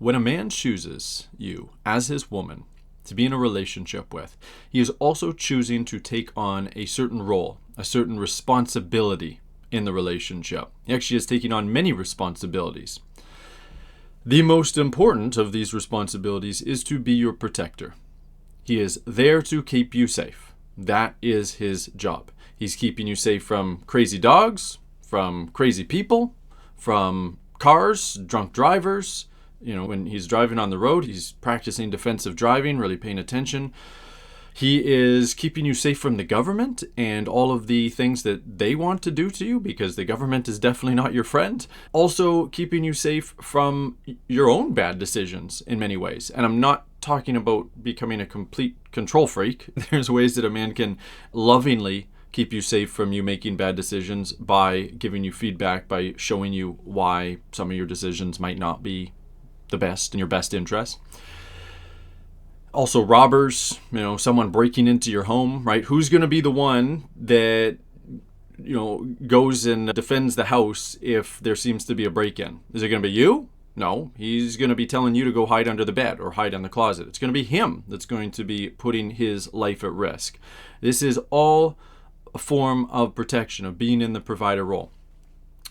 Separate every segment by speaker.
Speaker 1: When a man chooses you as his woman to be in a relationship with, he is also choosing to take on a certain role, a certain responsibility in the relationship. He actually is taking on many responsibilities. The most important of these responsibilities is to be your protector. He is there to keep you safe. That is his job. He's keeping you safe from crazy dogs, from crazy people, from cars, drunk drivers. When he's driving on the road, he's practicing defensive driving, really paying attention. He is keeping you safe from the government and all of the things that they want to do to you, because the government is definitely not your friend. Also keeping you safe from your own bad decisions in many ways. And I'm not talking about becoming a complete control freak. There's ways that a man can lovingly keep you safe from you making bad decisions by giving you feedback, by showing you why some of your decisions might not be the best in your best interest. Also robbers, someone breaking into your home, right? Who's going to be the one that, goes and defends the house if there seems to be a break-in? Is it going to be you? No, he's going to be telling you to go hide under the bed or hide in the closet. It's going to be him that's going to be putting his life at risk. This is all a form of protection, of being in the provider role.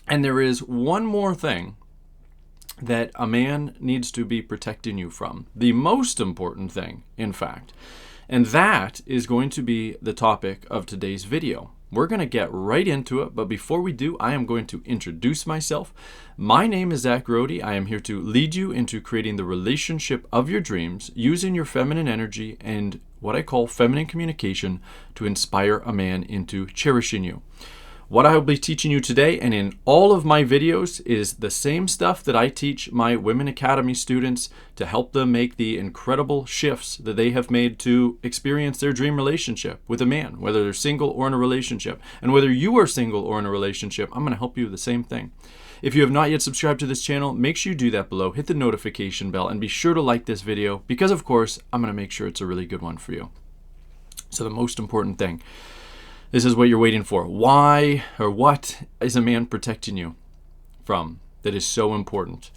Speaker 1: And there is one more thing that a man needs to be protecting you from. The most important thing, in fact. And that is going to be the topic of today's video. We're going to get right into it, but before we do, I am going to introduce myself. My name is Zach Rohde. I am here to lead you into creating the relationship of your dreams using your feminine energy and what I call feminine communication to inspire a man into cherishing you. What I will be teaching you today and in all of my videos is the same stuff that I teach my Women Academy students to help them make the incredible shifts that they have made to experience their dream relationship with a man, whether they're single or in a relationship. And whether you are single or in a relationship, I'm going to help you with the same thing. If you have not yet subscribed to this channel, make sure you do that below. Hit the notification bell and be sure to like this video because, of course, I'm going to make sure it's a really good one for you. So the most important thing. This is what you're waiting for. Why or what is a man protecting you from that is so important?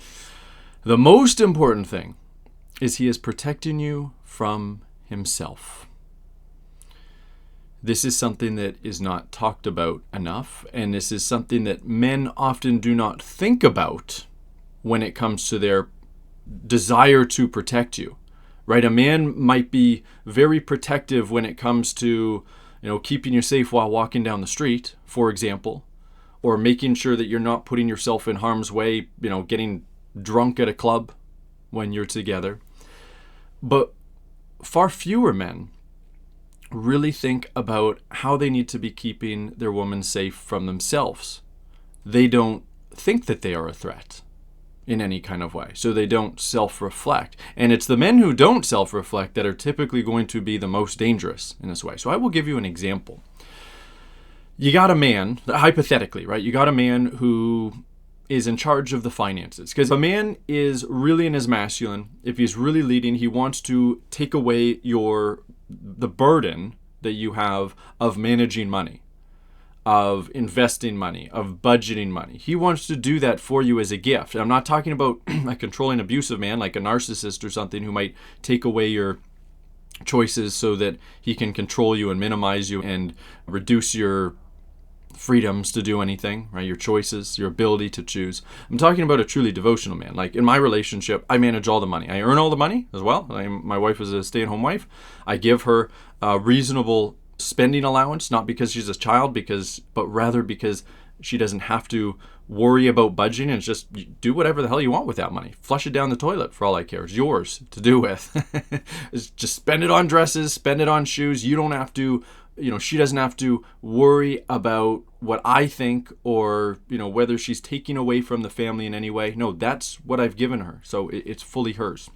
Speaker 1: The most important thing is he is protecting you from himself. This is something that is not talked about enough, and this is something that men often do not think about when it comes to their desire to protect you, right? A man might be very protective when it comes to keeping you safe while walking down the street, for example, or making sure that you're not putting yourself in harm's way, getting drunk at a club when you're together. But far fewer men really think about how they need to be keeping their woman safe from themselves. They don't think that they are a threat in any kind of way, so they don't self-reflect. And it's the men who don't self-reflect that are typically going to be the most dangerous in this way. So I will give you an example. You got a man, hypothetically, right? You got a man who is in charge of the finances, because a man is really in his masculine. If he's really leading, he wants to take away the burden that you have of managing money, of investing money, of budgeting money. He wants to do that for you as a gift. And I'm not talking about a controlling, abusive man like a narcissist or something who might take away your choices so that he can control you and minimize you and reduce your freedoms to do anything, right? Your choices, your ability to choose. I'm talking about a truly devotional man. Like in my relationship, I manage all the money. I earn all the money as well. My wife is a stay-at-home wife. I give her a reasonable spending allowance, not because she's a child, but rather because she doesn't have to worry about budgeting, and just do whatever the hell you want with that money. Flush it down the toilet for all I care. It's yours to do with. Just spend it on dresses, spend it on shoes. You don't have to, she doesn't have to worry about what I think or, whether she's taking away from the family in any way. No, that's what I've given her. So it's fully hers.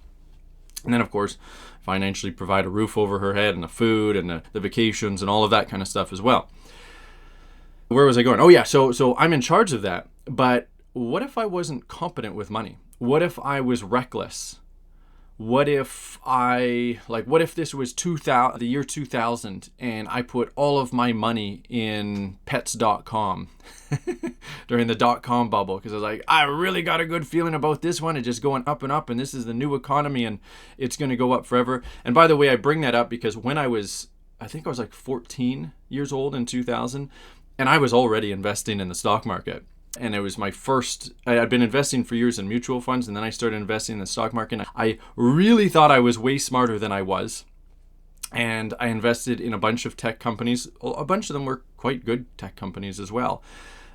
Speaker 1: And then, of course, financially provide a roof over her head and the food and the vacations and all of that kind of stuff as well. Where was I going? Oh, yeah. So I'm in charge of that. But what if I wasn't competent with money? What if I was reckless? what if this was the year 2000 and I put all of my money in pets.com during the dot-com bubble, because I was like, I really got a good feeling about this one. It's just going up and up, and this is the new economy and it's going to go up forever. And by the way, I bring that up because when I think I was like 14 years old in 2000, and I was already investing in the stock market. And it was I'd been investing for years in mutual funds, and then I started investing in the stock market. I really thought I was way smarter than I was. And I invested in a bunch of tech companies. A bunch of them were quite good tech companies as well.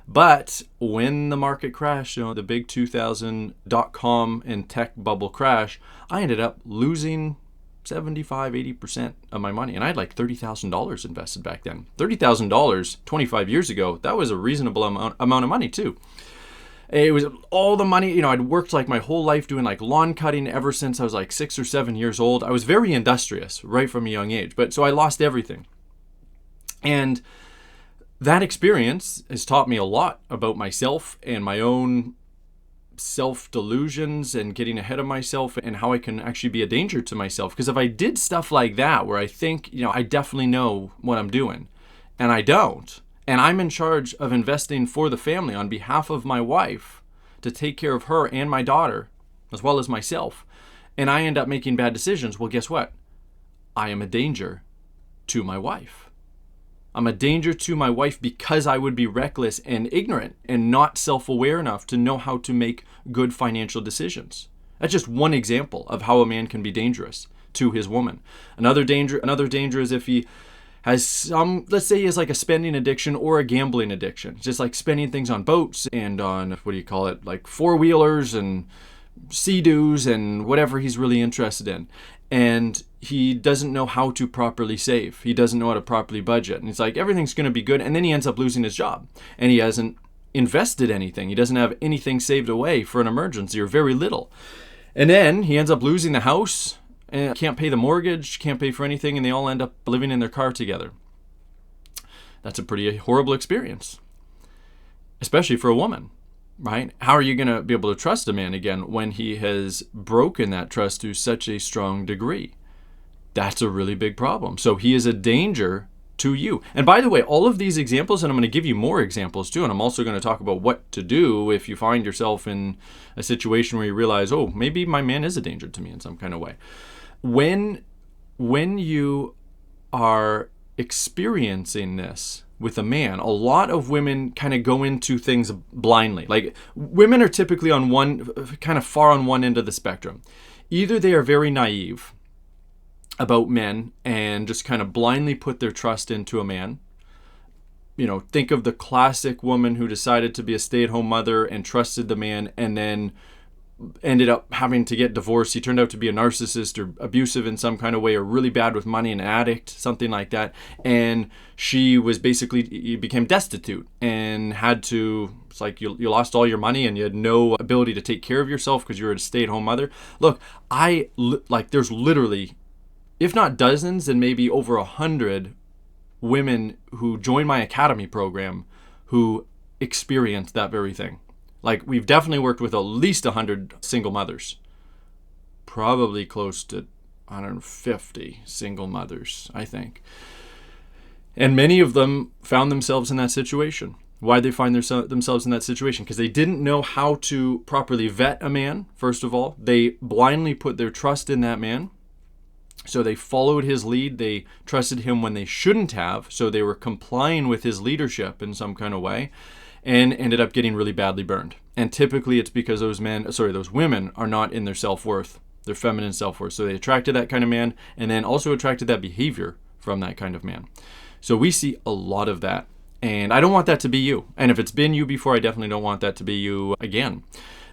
Speaker 1: But when the market crashed, the big 2000 dot-com and tech bubble crash, I ended up losing 75-80% of my money. And I had like $30,000 invested back then. $30,000 25 years ago, that was a reasonable amount of money too. It was all the money, I'd worked like my whole life doing like lawn cutting ever since I was like 6 or 7 years old. I was very industrious right from a young age, so I lost everything. And that experience has taught me a lot about myself and my own self-delusions and getting ahead of myself, and how I can actually be a danger to myself. Because if I did stuff like that where I think, I definitely know what I'm doing, and I don't, and I'm in charge of investing for the family on behalf of my wife to take care of her and my daughter as well as myself, and I end up making bad decisions, well, guess what? I am a danger to my wife. I'm a danger to my wife because I would be reckless and ignorant and not self-aware enough to know how to make good financial decisions. That's just one example of how a man can be dangerous to his woman. Another danger is if he has let's say he has like a spending addiction or a gambling addiction. Just like spending things on boats and on, like four-wheelers and Sea-Doos and whatever he's really interested in. And he doesn't know how to properly save. He doesn't know how to properly budget. And it's like, everything's going to be good. And then he ends up losing his job. And he hasn't invested anything. He doesn't have anything saved away for an emergency, or very little. And then he ends up losing the house and can't pay the mortgage, can't pay for anything. And they all end up living in their car together. That's a pretty horrible experience, especially for a woman. Right? How are you going to be able to trust a man again when he has broken that trust to such a strong degree? That's a really big problem. So he is a danger to you. And by the way, all of these examples, and I'm going to give you more examples too, and I'm also going to talk about what to do if you find yourself in a situation where you realize, oh, maybe my man is a danger to me in some kind of way. When you are experiencing this with a man, a lot of women kind of go into things blindly. Like, women are typically kind of far on one end of the spectrum. Either they are very naive about men and just kind of blindly put their trust into a man. Think of the classic woman who decided to be a stay-at-home mother and trusted the man, and then ended up having to get divorced. He turned out to be a narcissist or abusive in some kind of way, or really bad with money, an addict, something like that. And she became destitute and it's like you lost all your money and you had no ability to take care of yourself because you were a stay-at-home mother. Look, there's literally, if not dozens, and maybe over 100 women who join my academy program who experienced that very thing. Like, we've definitely worked with at least 100 single mothers, probably close to 150 single mothers, I think. And many of them found themselves in that situation. Why did they find themselves in that situation? Because they didn't know how to properly vet a man, first of all. They blindly put their trust in that man. So they followed his lead. They trusted him when they shouldn't have. So they were complying with his leadership in some kind of way, and ended up getting really badly burned. And typically it's because those women are not in their self-worth, their feminine self-worth. So they attracted that kind of man, and then also attracted that behavior from that kind of man. So we see a lot of that. And I don't want that to be you. And if it's been you before, I definitely don't want that to be you again.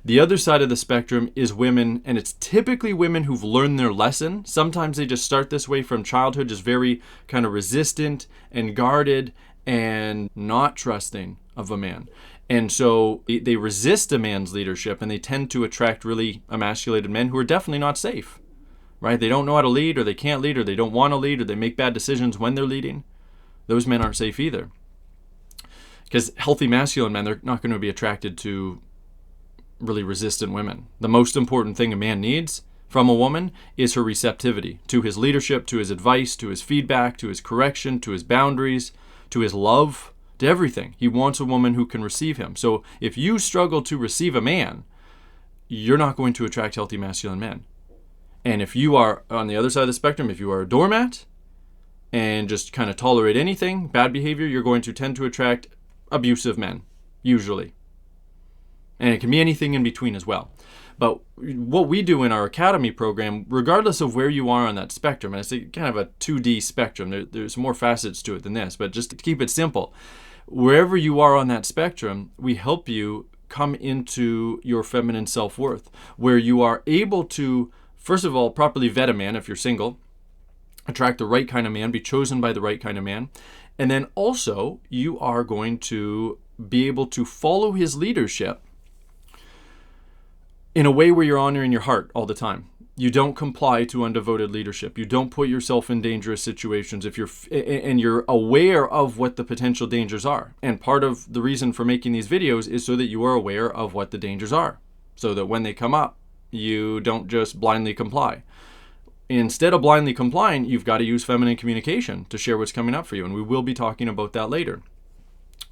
Speaker 1: The other side of the spectrum is women, and it's typically women who've learned their lesson. Sometimes they just start this way from childhood, just very kind of resistant and guarded and not trusting of a man. And so they resist a man's leadership, and they tend to attract really emasculated men who are definitely not safe, right? They don't know how to lead, or they can't lead, or they don't want to lead, or they make bad decisions when they're leading. Those men aren't safe either. Because healthy masculine men, they're not going to be attracted to really resistant women. The most important thing a man needs from a woman is her receptivity to his leadership, to his advice, to his feedback, to his correction, to his boundaries, to his love, to everything. He wants a woman who can receive him. So if you struggle to receive a man, you're not going to attract healthy masculine men. And if you are on the other side of the spectrum, if you are a doormat and just kind of tolerate anything, bad behavior, you're going to tend to attract abusive men, usually. And it can be anything in between as well. But what we do in our academy program, regardless of where you are on that spectrum, and it's kind of a 2D spectrum, there's more facets to it than this, but just to keep it simple, wherever you are on that spectrum, we help you come into your feminine self-worth, where you are able to, first of all, properly vet a man if you're single, attract the right kind of man, be chosen by the right kind of man, and then also you are going to be able to follow his leadership in a way where you're honoring your heart all the time. You don't comply to undevoted leadership. You don't put yourself in dangerous situations and you're aware of what the potential dangers are. And part of the reason for making these videos is so that you are aware of what the dangers are, so that when they come up, you don't just blindly comply. Instead of blindly complying, you've got to use feminine communication to share what's coming up for you. And we will be talking about that later.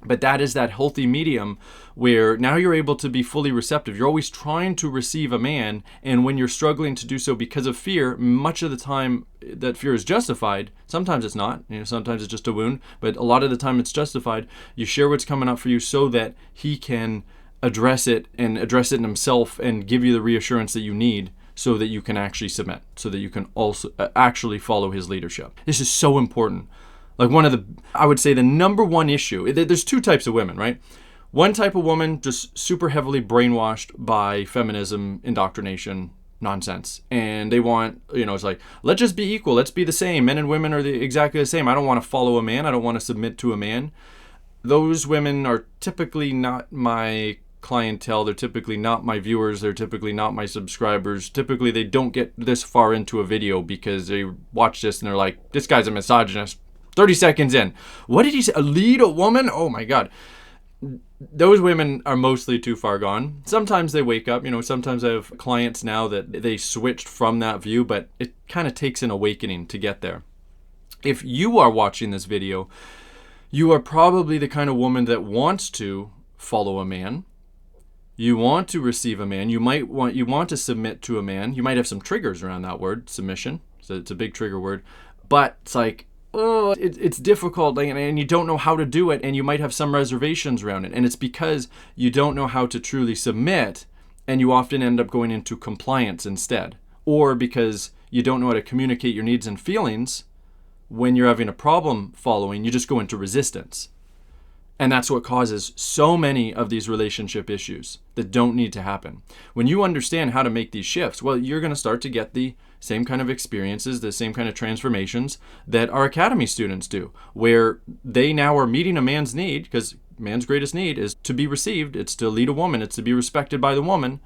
Speaker 1: But that is that healthy medium where now you're able to be fully receptive. You're always trying to receive a man, and when you're struggling to do so because of fear, much of the time that fear is justified. Sometimes it's not. Sometimes it's just a wound, but a lot of the time it's justified. You share what's coming up for you so that he can address it in himself and give you the reassurance that you need so that you can actually submit, so that you can also actually follow his leadership. This is so important. Like I would say the number one issue, there's two types of women, right? One type of woman just super heavily brainwashed by feminism, indoctrination, nonsense. And they want, it's like, let's just be equal. Let's be the same. Men and women are exactly the same. I don't want to follow a man. I don't want to submit to a man. Those women are typically not my clientele. They're typically not my viewers. They're typically not my subscribers. Typically, they don't get this far into a video because they watch this and they're like, this guy's a misogynist. 30 seconds in. What did he say? Lead a woman? Oh my God. Those women are mostly too far gone. Sometimes they wake up. Sometimes I have clients now that they switched from that view, but it kind of takes an awakening to get there. If you are watching this video, you are probably the kind of woman that wants to follow a man. You want to receive a man. You want to submit to a man. You might have some triggers around that word, submission. So it's a big trigger word. But it's like, oh, it's difficult, and you don't know how to do it, and you might have some reservations around it. And it's because you don't know how to truly submit, and you often end up going into compliance instead. Or because you don't know how to communicate your needs and feelings when you're having a problem following, you just go into resistance. And that's what causes so many of these relationship issues that don't need to happen. When you understand how to make these shifts, well, you're going to start to get the same kind of experiences, the same kind of transformations that our academy students do, where they now are meeting a man's need, because man's greatest need is to be received. It's to lead a woman. It's to be respected by the woman,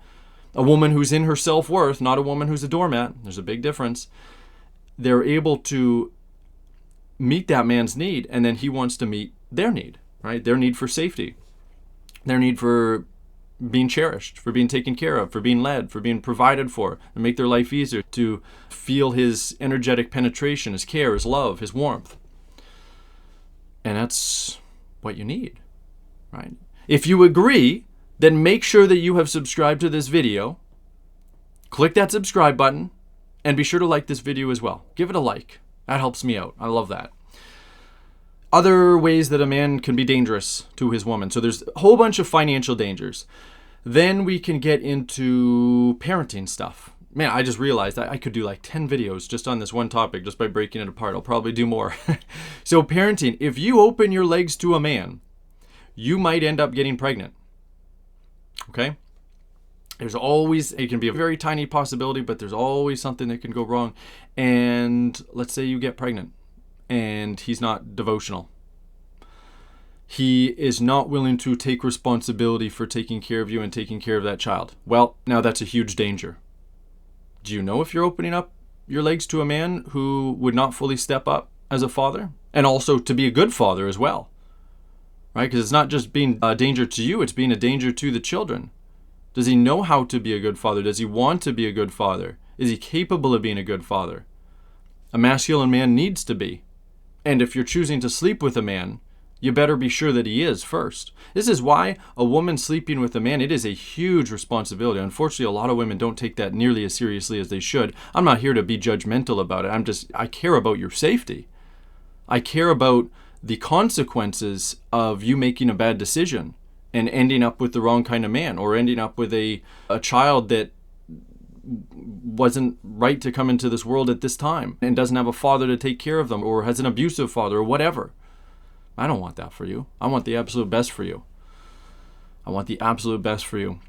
Speaker 1: a woman who's in her self-worth, not a woman who's a doormat. There's a big difference. They're able to meet that man's need, and then he wants to meet their need. Right? Their need for safety, their need for being cherished, for being taken care of, for being led, for being provided for, and make their life easier, to feel his energetic penetration, his care, his love, his warmth. And that's what you need, right? If you agree, then make sure that you have subscribed to this video. Click that subscribe button and be sure to like this video as well. Give it a like. That helps me out. I love that. Other ways that a man can be dangerous to his woman. So there's a whole bunch of financial dangers. Then we can get into parenting stuff. Man, I just realized I could do like 10 videos just on this one topic, just by breaking it apart. I'll probably do more. So parenting, if you open your legs to a man, you might end up getting pregnant. Okay? It can be a very tiny possibility, but there's always something that can go wrong. And let's say you get pregnant, and he's not devotional. He is not willing to take responsibility for taking care of you and taking care of that child. Well, now that's a huge danger. Do you know if you're opening up your legs to a man who would not fully step up as a father? And also to be a good father as well. Right? Because it's not just being a danger to you, it's being a danger to the children. Does he know how to be a good father? Does he want to be a good father? Is he capable of being a good father? A masculine man needs to be. And if you're choosing to sleep with a man, you better be sure that he is first. This is why a woman sleeping with a man, it is a huge responsibility. Unfortunately, a lot of women don't take that nearly as seriously as they should. I'm not here to be judgmental about it. I care about your safety. I care about the consequences of you making a bad decision and ending up with the wrong kind of man, or ending up with a child that wasn't right to come into this world at this time and doesn't have a father to take care of them, or has an abusive father, or whatever. I don't want that for you. I want the absolute best for you. I want the absolute best for you.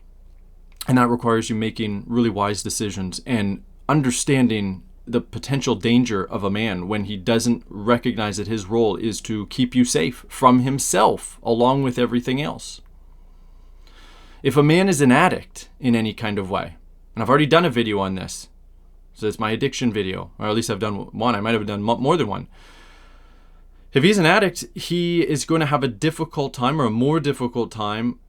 Speaker 1: And that requires you making really wise decisions and understanding the potential danger of a man when he doesn't recognize that his role is to keep you safe from himself along with everything else. If a man is an addict in any kind of way, and I've already done a video on this, so it's my addiction video, or at least I've done one. I might have done more than one. If he's an addict, he is going to have a difficult time, or a more difficult time,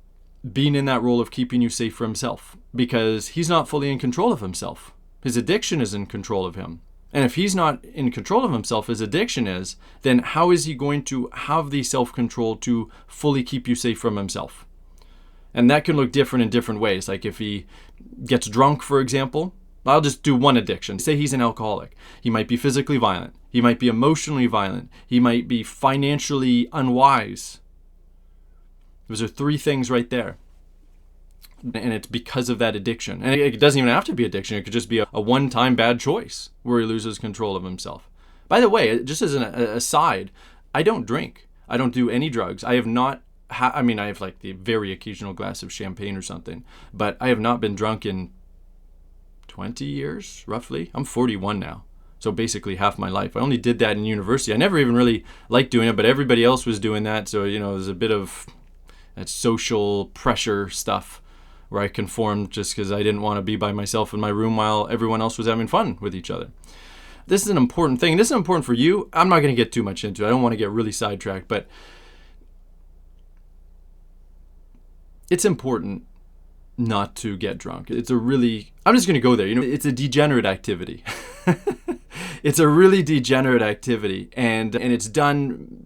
Speaker 1: being in that role of keeping you safe from himself, because he's not fully in control of himself. His addiction is in control of him. And if he's not in control of himself, his addiction is, then how is he going to have the self-control to fully keep you safe from himself? And that can look different in different ways. Like if he gets drunk, for example, I'll just do one addiction. Say he's an alcoholic. He might be physically violent. He might be emotionally violent. He might be financially unwise. Those are three things right there. And it's because of that addiction. And it doesn't even have to be addiction. It could just be a one-time bad choice where he loses control of himself. By the way, just as an aside, I don't drink. I don't do any drugs. I have not, I have like the very occasional glass of champagne or something, but I have not been drunk in 20 years, roughly. I'm 41 now. So basically half my life. I only did that in university. I never even really liked doing it, but everybody else was doing that. So, there's a bit of that social pressure stuff where I conformed just because I didn't want to be by myself in my room while everyone else was having fun with each other. This is an important thing. This is important for you. I'm not going to get too much into it. I don't want to get really sidetracked, but it's important not to get drunk. I'm just going to go there. It's a degenerate activity. It's a really degenerate activity, and it's done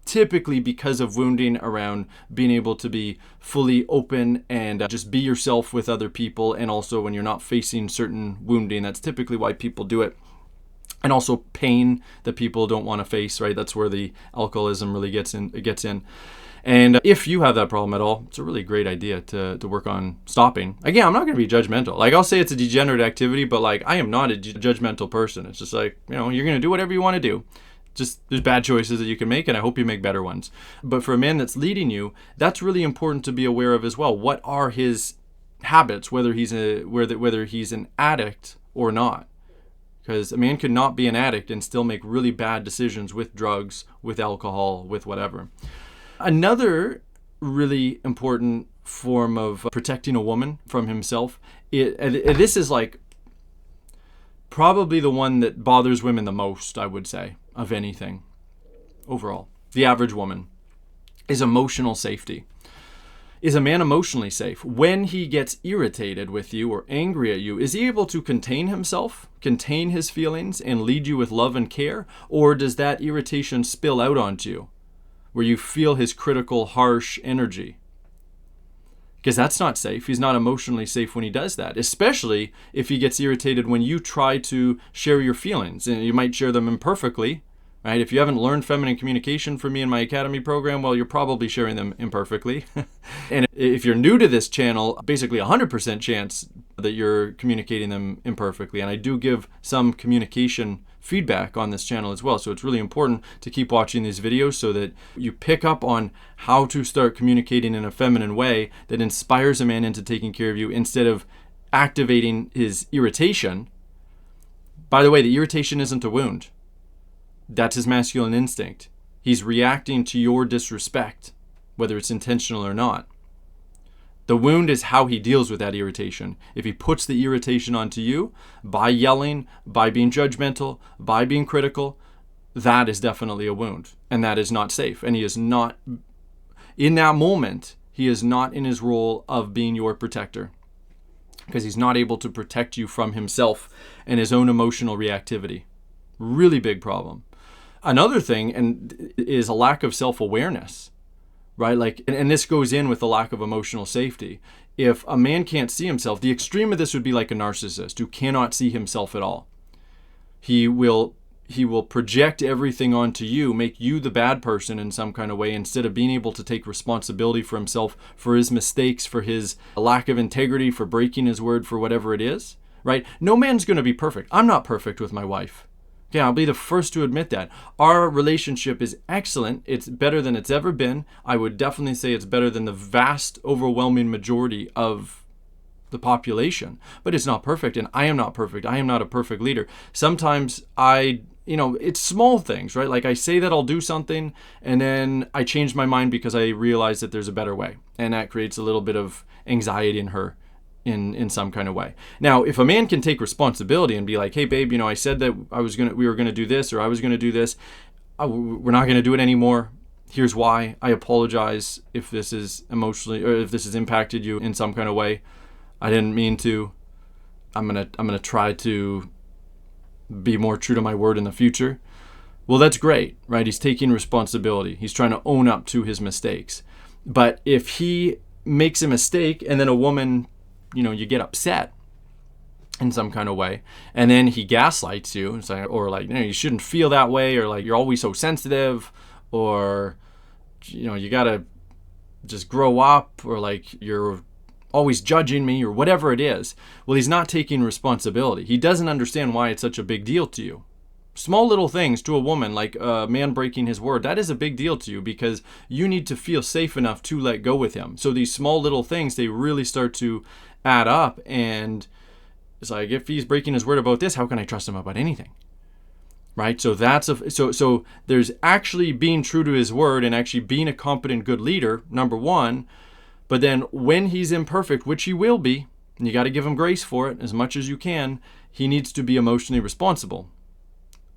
Speaker 1: typically because of wounding around being able to be fully open and just be yourself with other people, and also when you're not facing certain wounding. That's typically why people do it. And also pain that people don't want to face, right? That's where the alcoholism really gets in. And if you have that problem at all, it's a really great idea to work on stopping. Again, I'm not going to be judgmental. Like, I'll say it's a degenerate activity, but like, I am not a judgmental person. It's just like, you're going to do whatever you want to do. Just there's bad choices that you can make, and I hope you make better ones. But for a man that's leading you, that's really important to be aware of as well. What are his habits, whether he's an addict or not? Because a man could not be an addict and still make really bad decisions with drugs, with alcohol, with whatever. Another really important form of protecting a woman from himself, this is like probably the one that bothers women the most, I would say, of anything overall. The average woman is emotional safety. Is a man emotionally safe? When he gets irritated with you or angry at you, is he able to contain himself, contain his feelings, and lead you with love and care? Or does that irritation spill out onto you, where you feel his critical, harsh energy? Because that's not safe. He's not emotionally safe when he does that, especially if he gets irritated when you try to share your feelings. And you might share them imperfectly, right? If you haven't learned feminine communication from me in my Academy program, well, you're probably sharing them imperfectly. And if you're new to this channel, basically 100% chance that you're communicating them imperfectly. And I do give some communication feedback on this channel as well. So it's really important to keep watching these videos so that you pick up on how to start communicating in a feminine way that inspires a man into taking care of you instead of activating his irritation. By the way, the irritation isn't a wound. That's his masculine instinct. He's reacting to your disrespect, whether it's intentional or not. The wound is how he deals with that irritation. If he puts the irritation onto you by yelling, by being judgmental, by being critical, that is definitely a wound. And that is not safe. And he is not, in that moment, he is not in his role of being your protector. because he's not able to protect you from himself and his own emotional reactivity. Really big problem. Another thing is a lack of self-awareness, right? Like, and this goes in with the lack of emotional safety. If a man can't see himself, the extreme of this would be like a narcissist who cannot see himself at all. He will project everything onto you, make you the bad person in some kind of way, instead of being able to take responsibility for himself, for his mistakes, for his lack of integrity, for breaking his word, for whatever it is, right? No man's going to be perfect. I'm not perfect with my wife. Okay, I'll be the first to admit that. Our relationship is excellent. It's better than it's ever been. I would definitely say it's better than the vast, overwhelming majority of the population. But it's not perfect, and I am not perfect. I am not a perfect leader. Sometimes it's small things, right? Like I say that I'll do something, and then I change my mind because I realize that there's a better way. And that creates a little bit of anxiety in her. In some kind of way. Now, if a man can take responsibility and be like, hey babe, I said that we were gonna do this, or I was gonna do this. We're not gonna do it anymore. Here's why. I apologize if this is emotionally, or if this has impacted you in some kind of way. I didn't mean to. I'm gonna try to be more true to my word in the future. Well, that's great, right? He's taking responsibility. He's trying to own up to his mistakes. But if he makes a mistake and then a woman, you get upset in some kind of way, and then he gaslights you, or like, you shouldn't feel that way, or like, you're always so sensitive, or, you gotta just grow up, or like, you're always judging me, or whatever it is. Well, he's not taking responsibility. He doesn't understand why it's such a big deal to you. Small little things to a woman, like a man breaking his word, that is a big deal to you, because you need to feel safe enough to let go with him. So these small little things, they really start to add up, and it's like, if he's breaking his word about this, how can I trust him about anything? Right? So so there's actually being true to his word and actually being a competent, good leader, number one. But then when he's imperfect, which he will be, and you got to give him grace for it as much as you can, he needs to be emotionally responsible.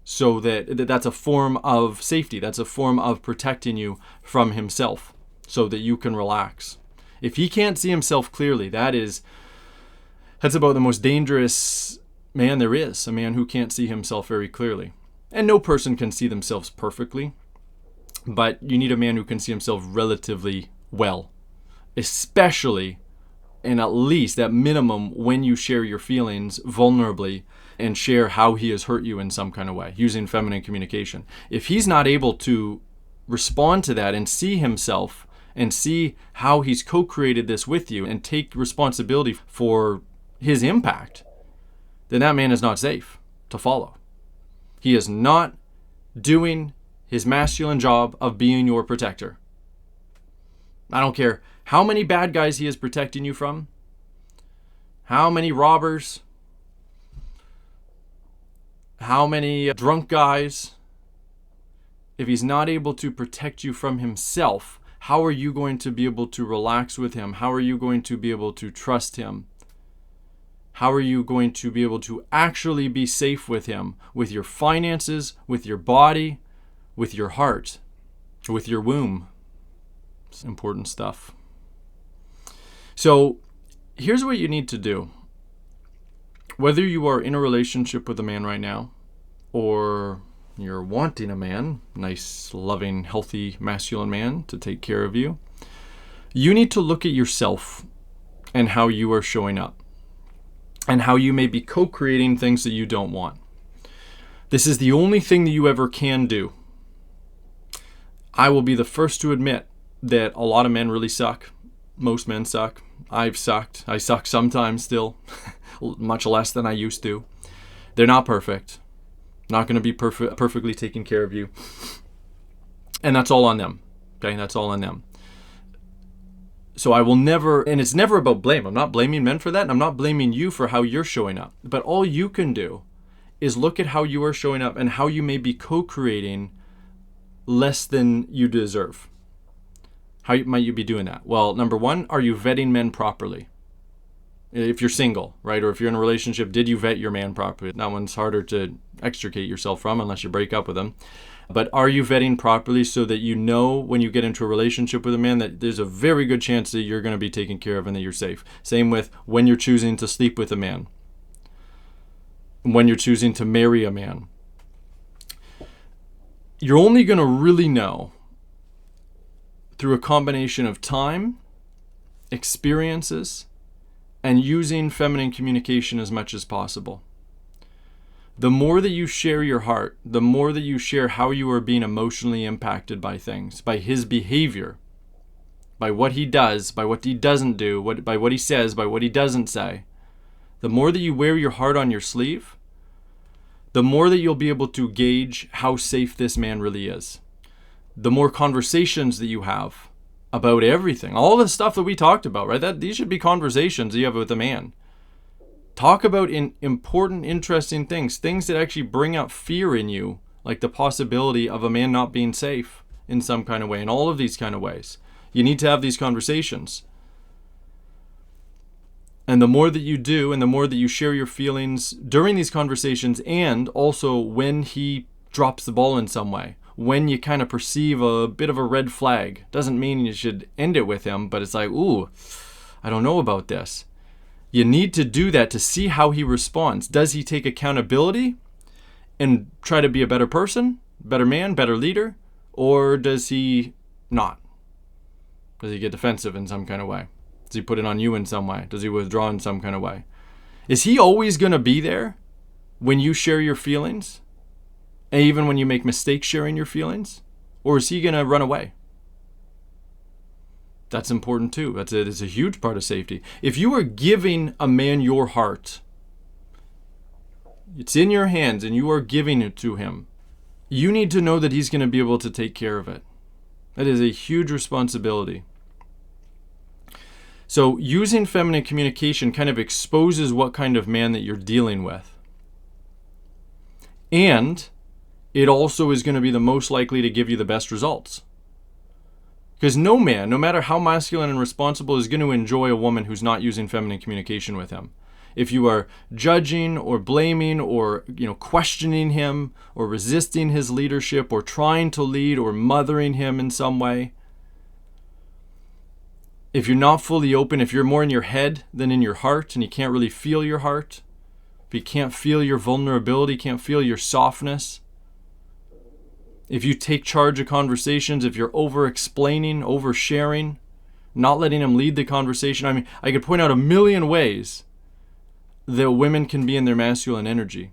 Speaker 1: So that's a form of safety. That's a form of protecting you from himself, so that you can relax. If he can't see himself clearly, that's about the most dangerous man there is, a man who can't see himself very clearly. And no person can see themselves perfectly, but you need a man who can see himself relatively well, especially, and at least at minimum, when you share your feelings vulnerably and share how he has hurt you in some kind of way, using feminine communication. If he's not able to respond to that and see himself and see how he's co-created this with you and take responsibility for his impact, then that man is not safe to follow. He is not doing his masculine job of being your protector. I don't care how many bad guys he is protecting you from, how many robbers, how many drunk guys. If he's not able to protect you from himself, how are you going to be able to relax with him? How are you going to be able to trust him? How are you going to be able to actually be safe with him, with your finances, with your body, with your heart, with your womb? It's important stuff. So here's what you need to do. Whether you are in a relationship with a man right now, or you're wanting a man, nice, loving, healthy, masculine man to take care of you, you need to look at yourself and how you are showing up, and how you may be co-creating things that you don't want. This is the only thing that you ever can do. I will be the first to admit that a lot of men really suck. Most men suck. I've sucked. I suck sometimes still, much less than I used to. They're not perfect. Not going to be perfectly taking care of you. And that's all on them. Okay, that's all on them. So I will never, and it's never about blame. I'm not blaming men for that, and I'm not blaming you for how you're showing up. But all you can do is look at how you are showing up and how you may be co-creating less than you deserve. How might you be doing that? Well, number one, are you vetting men properly? If you're single, right? Or if you're in a relationship, did you vet your man properly? That one's harder to extricate yourself from unless you break up with them. But are you vetting properly so that you know when you get into a relationship with a man that there's a very good chance that you're going to be taken care of and that you're safe? Same with when you're choosing to sleep with a man, when you're choosing to marry a man. You're only going to really know through a combination of time, experiences, and using feminine communication as much as possible. The more that you share your heart, the more that you share how you are being emotionally impacted by things, by his behavior, by what he does, by what he doesn't do, by what he says, by what he doesn't say. The more that you wear your heart on your sleeve, the more that you'll be able to gauge how safe this man really is. The more conversations that you have about everything, all the stuff that we talked about, right? These should be conversations that you have with a man. Talk about important, interesting things that actually bring up fear in you, like the possibility of a man not being safe in some kind of way, in all of these kind of ways. You need to have these conversations. And the more that you do, and the more that you share your feelings during these conversations, and also when he drops the ball in some way, when you kind of perceive a bit of a red flag, doesn't mean you should end it with him, but it's like, ooh, I don't know about this. You need to do that to see how he responds. Does he take accountability and try to be a better person, better man, better leader? Or does he not? Does he get defensive in some kind of way? Does he put it on you in some way? Does he withdraw in some kind of way? Is he always going to be there when you share your feelings? And even when you make mistakes sharing your feelings? Or is he going to run away? That's important too. It's a huge part of safety. If you are giving a man your heart, it's in your hands and you are giving it to him, you need to know that he's going to be able to take care of it. That is a huge responsibility. So using feminine communication kind of exposes what kind of man that you're dealing with. And it also is going to be the most likely to give you the best results. Because no man, no matter how masculine and responsible, is going to enjoy a woman who's not using feminine communication with him. If you are judging or blaming or questioning him or resisting his leadership or trying to lead or mothering him in some way, if you're not fully open, if you're more in your head than in your heart and you can't really feel your heart, if you can't feel your vulnerability, can't feel your softness, if you take charge of conversations, if you're over-explaining, over-sharing, not letting him lead the conversation. I mean, I could point out a million ways that women can be in their masculine energy.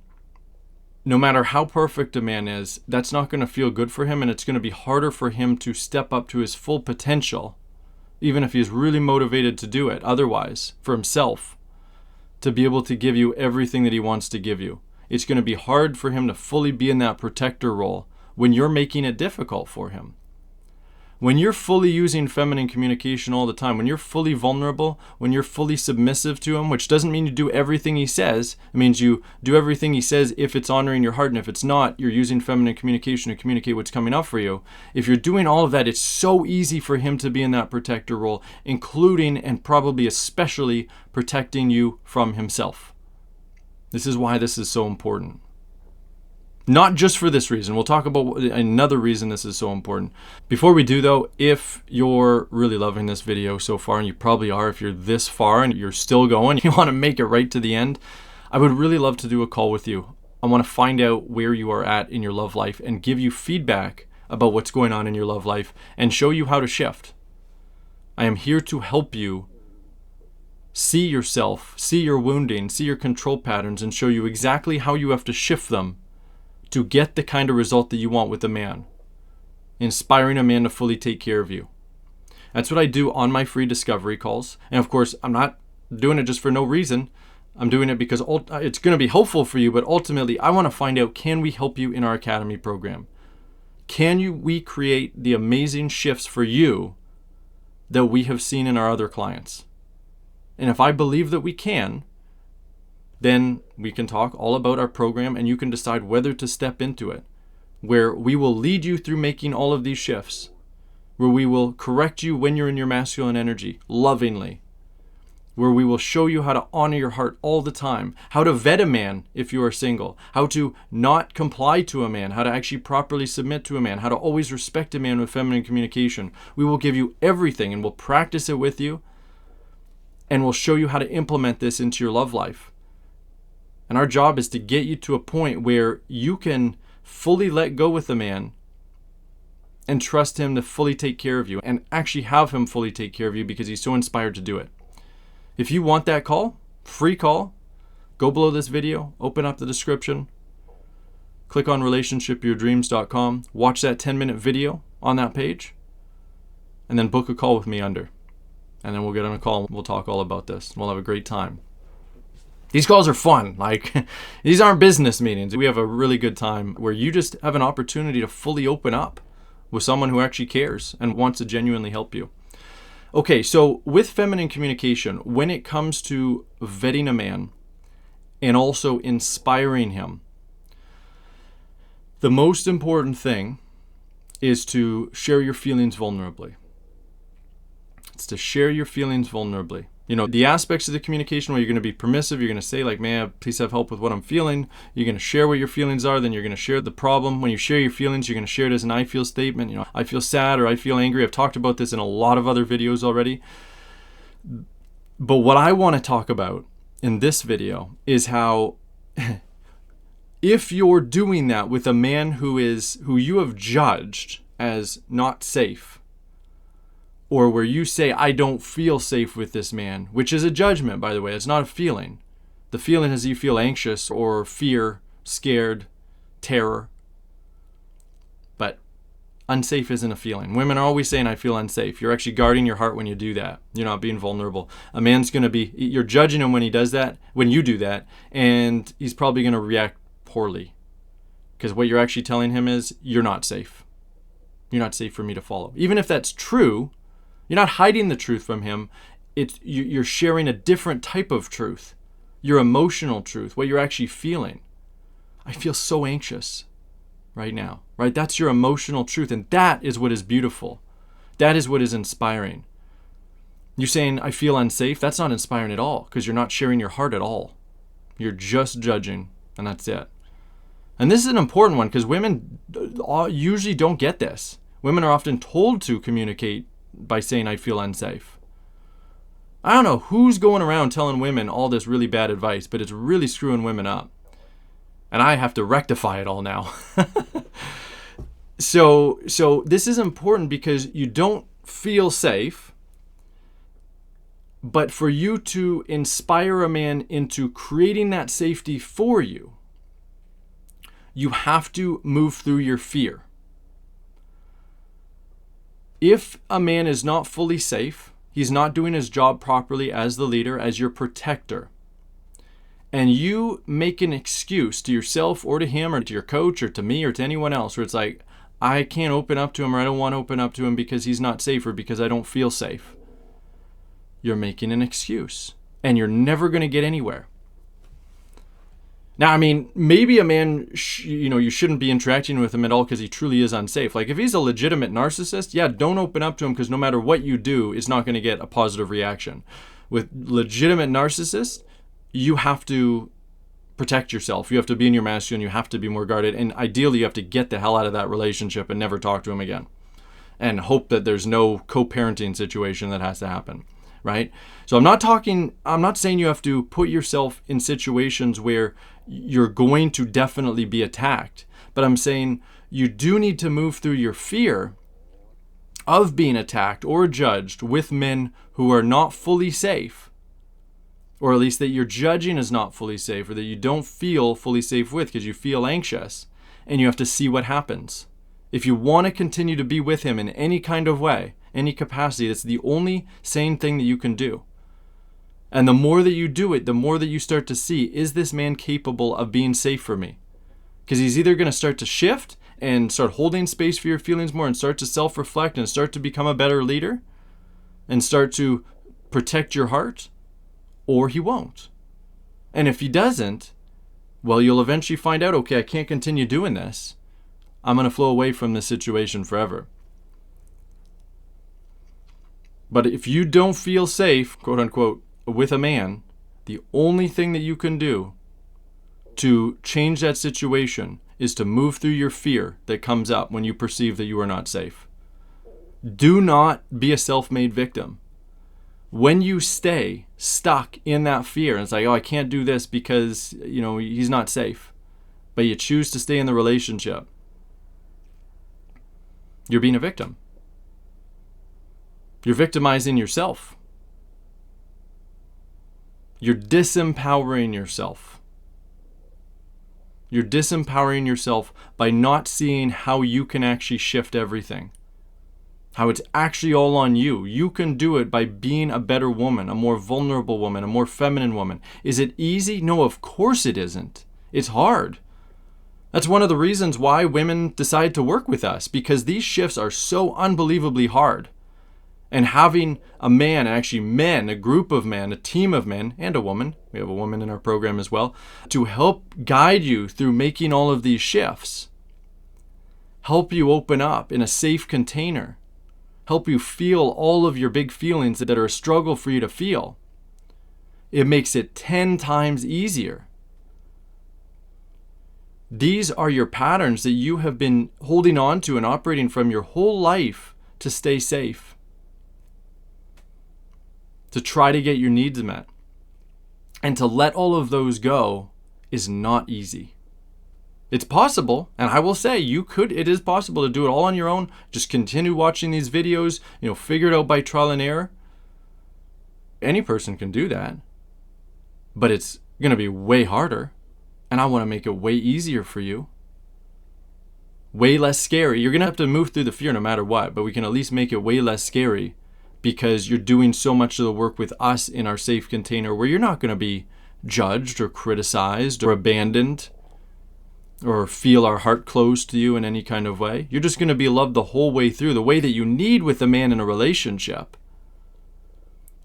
Speaker 1: No matter how perfect a man is, that's not going to feel good for him, and it's going to be harder for him to step up to his full potential, even if he's really motivated to do it otherwise, for himself, to be able to give you everything that he wants to give you. It's going to be hard for him to fully be in that protector role when you're making it difficult for him. When you're fully using feminine communication all the time, when you're fully vulnerable, when you're fully submissive to him, which doesn't mean you do everything he says. It means you do everything he says if it's honoring your heart, and if it's not, you're using feminine communication to communicate what's coming up for you. If you're doing all of that, it's so easy for him to be in that protector role, including and probably especially protecting you from himself. This is why this is so important. Not just for this reason. We'll talk about another reason this is so important. Before we do though, if you're really loving this video so far, and you probably are if you're this far and you're still going, you want to make it right to the end, I would really love to do a call with you. I want to find out where you are at in your love life and give you feedback about what's going on in your love life and show you how to shift. I am here to help you see yourself, see your wounding, see your control patterns, and show you exactly how you have to shift them to get the kind of result that you want with a man, inspiring a man to fully take care of you. That's what I do on my free discovery calls. And of course, I'm not doing it just for no reason. I'm doing it because it's going to be helpful for you, but ultimately I want to find out, can we help you in our academy program? We create the amazing shifts for you that we have seen in our other clients? And if I believe that we can, then we can talk all about our program and you can decide whether to step into it, where we will lead you through making all of these shifts, where we will correct you when you're in your masculine energy, lovingly, where we will show you how to honor your heart all the time, how to vet a man if you are single, how to not comply to a man, how to actually properly submit to a man, how to always respect a man with feminine communication. We will give you everything and we'll practice it with you, and we'll show you how to implement this into your love life. And our job is to get you to a point where you can fully let go with a man and trust him to fully take care of you, and actually have him fully take care of you because he's so inspired to do it. If you want that call, free call, go below this video, open up the description, click on relationshipyourdreams.com, watch that 10-minute video on that page, and then book a call with me under. And then we'll get on a call and we'll talk all about this. We'll have a great time. These calls are fun. Like, these aren't business meetings. We have a really good time where you just have an opportunity to fully open up with someone who actually cares and wants to genuinely help you. Okay, so with feminine communication, when it comes to vetting a man and also inspiring him, the most important thing is to share your feelings vulnerably. It's to share your feelings vulnerably. You know, the aspects of the communication where you're going to be permissive, you're going to say like, man, please have help with what I'm feeling. You're going to share what your feelings are, then you're going to share the problem. When you share your feelings, you're going to share it as an I feel statement. You know, I feel sad or I feel angry. I've talked about this in a lot of other videos already. But what I want to talk about in this video is how if you're doing that with a man who you have judged as not safe, or where you say, I don't feel safe with this man, which is a judgment, by the way. It's not a feeling. The feeling is you feel anxious or fear, scared, terror. But unsafe isn't a feeling. Women are always saying, I feel unsafe. You're actually guarding your heart when you do that. You're not being vulnerable. A man's going to be, you're judging him when he does that, when you do that, and he's probably going to react poorly. Because what you're actually telling him is, you're not safe. You're not safe for me to follow. Even if that's true, you're not hiding the truth from him. You're sharing a different type of truth, your emotional truth, what you're actually feeling. I feel so anxious right now, right? That's your emotional truth, and that is what is beautiful. That is what is inspiring. You're saying, I feel unsafe. That's not inspiring at all, because you're not sharing your heart at all. You're just judging, and that's it. And this is an important one, because women usually don't get this. Women are often told to communicate by saying, I feel unsafe. I don't know who's going around telling women all this really bad advice, but it's really screwing women up. And I have to rectify it all now. So this is important because you don't feel safe, but for you to inspire a man into creating that safety for you, you have to move through your fear. If a man is not fully safe, he's not doing his job properly as the leader, as your protector, and you make an excuse to yourself or to him or to your coach or to me or to anyone else where it's like, I can't open up to him or I don't want to open up to him because he's not safe or because I don't feel safe, you're making an excuse and you're never going to get anywhere. Now, I mean, maybe a man, you shouldn't be interacting with him at all because he truly is unsafe. Like if he's a legitimate narcissist, yeah, don't open up to him because no matter what you do, it's not going to get a positive reaction. With legitimate narcissists, you have to protect yourself. You have to be in your masculine. You have to be more guarded. And ideally, you have to get the hell out of that relationship and never talk to him again. And hope that there's no co-parenting situation that has to happen. Right? So I'm not saying you have to put yourself in situations where you're going to definitely be attacked, but I'm saying you do need to move through your fear of being attacked or judged with men who are not fully safe, or at least that you're judging as not fully safe, or that you don't feel fully safe with because you feel anxious, and you have to see what happens. If you want to continue to be with him in any kind of way, any capacity, that's the only sane thing that you can do. And the more that you do it, the more that you start to see, is this man capable of being safe for me? Because he's either going to start to shift and start holding space for your feelings more and start to self-reflect and start to become a better leader and start to protect your heart, or he won't. And if he doesn't, well, you'll eventually find out, okay, I can't continue doing this. I'm going to flow away from this situation forever. But if you don't feel safe, quote unquote, with a man, the only thing that you can do to change that situation is to move through your fear that comes up when you perceive that you are not safe. Do not be a self-made victim. When you stay stuck in that fear, and it's like, oh, I can't do this because, he's not safe, but you choose to stay in the relationship, you're being a victim. You're victimizing yourself. You're disempowering yourself. You're disempowering yourself by not seeing how you can actually shift everything. How it's actually all on you. You can do it by being a better woman, a more vulnerable woman, a more feminine woman. Is it easy? No, of course it isn't. It's hard. That's one of the reasons why women decide to work with us, because these shifts are so unbelievably hard. And having a man, actually men, a group of men, a team of men, and a woman, we have a woman in our program as well, to help guide you through making all of these shifts, help you open up in a safe container, help you feel all of your big feelings that are a struggle for you to feel. It makes it 10 times easier. These are your patterns that you have been holding on to and operating from your whole life to stay safe, to try to get your needs met. And to let all of those go is not easy. It's possible, and I will say it is possible to do it all on your own. Just continue watching these videos, figure it out by trial and error. Any person can do that, but it's going to be way harder, and I want to make it way easier for you. Way less scary. You're going to have to move through the fear no matter what, but we can at least make it way less scary because you're doing so much of the work with us in our safe container where you're not going to be judged or criticized or abandoned or feel our heart closed to you in any kind of way. You're just going to be loved the whole way through, the way that you need with a man in a relationship.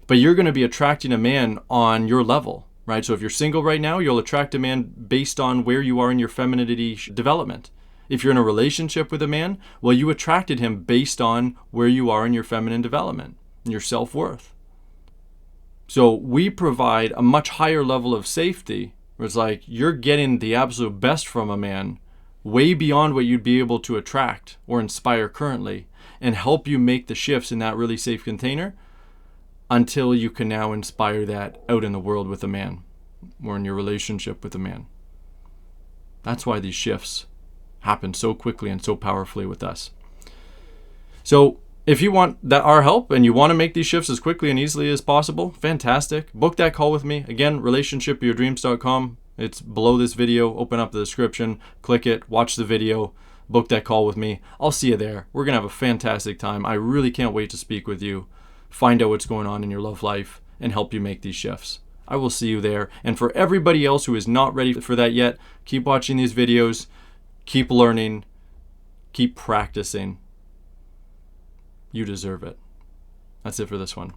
Speaker 1: But you're going to be attracting a man on your level, right? So if you're single right now, you'll attract a man based on where you are in your femininity development. If you're in a relationship with a man, well, you attracted him based on where you are in your feminine development, your self-worth. So we provide a much higher level of safety where it's like you're getting the absolute best from a man way beyond what you'd be able to attract or inspire currently and help you make the shifts in that really safe container until you can now inspire that out in the world with a man or in your relationship with a man. That's why these shifts happen so quickly and so powerfully with us. So if you want our help and you want to make these shifts as quickly and easily as possible, fantastic. Book that call with me. Again, relationshipyourdreams.com. It's below this video. Open up the description, click it, watch the video, book that call with me. I'll see you there. We're going to have a fantastic time. I really can't wait to speak with you, find out what's going on in your love life, and help you make these shifts. I will see you there. And for everybody else who is not ready for that yet, keep watching these videos, keep learning, keep practicing. You deserve it. That's it for this one.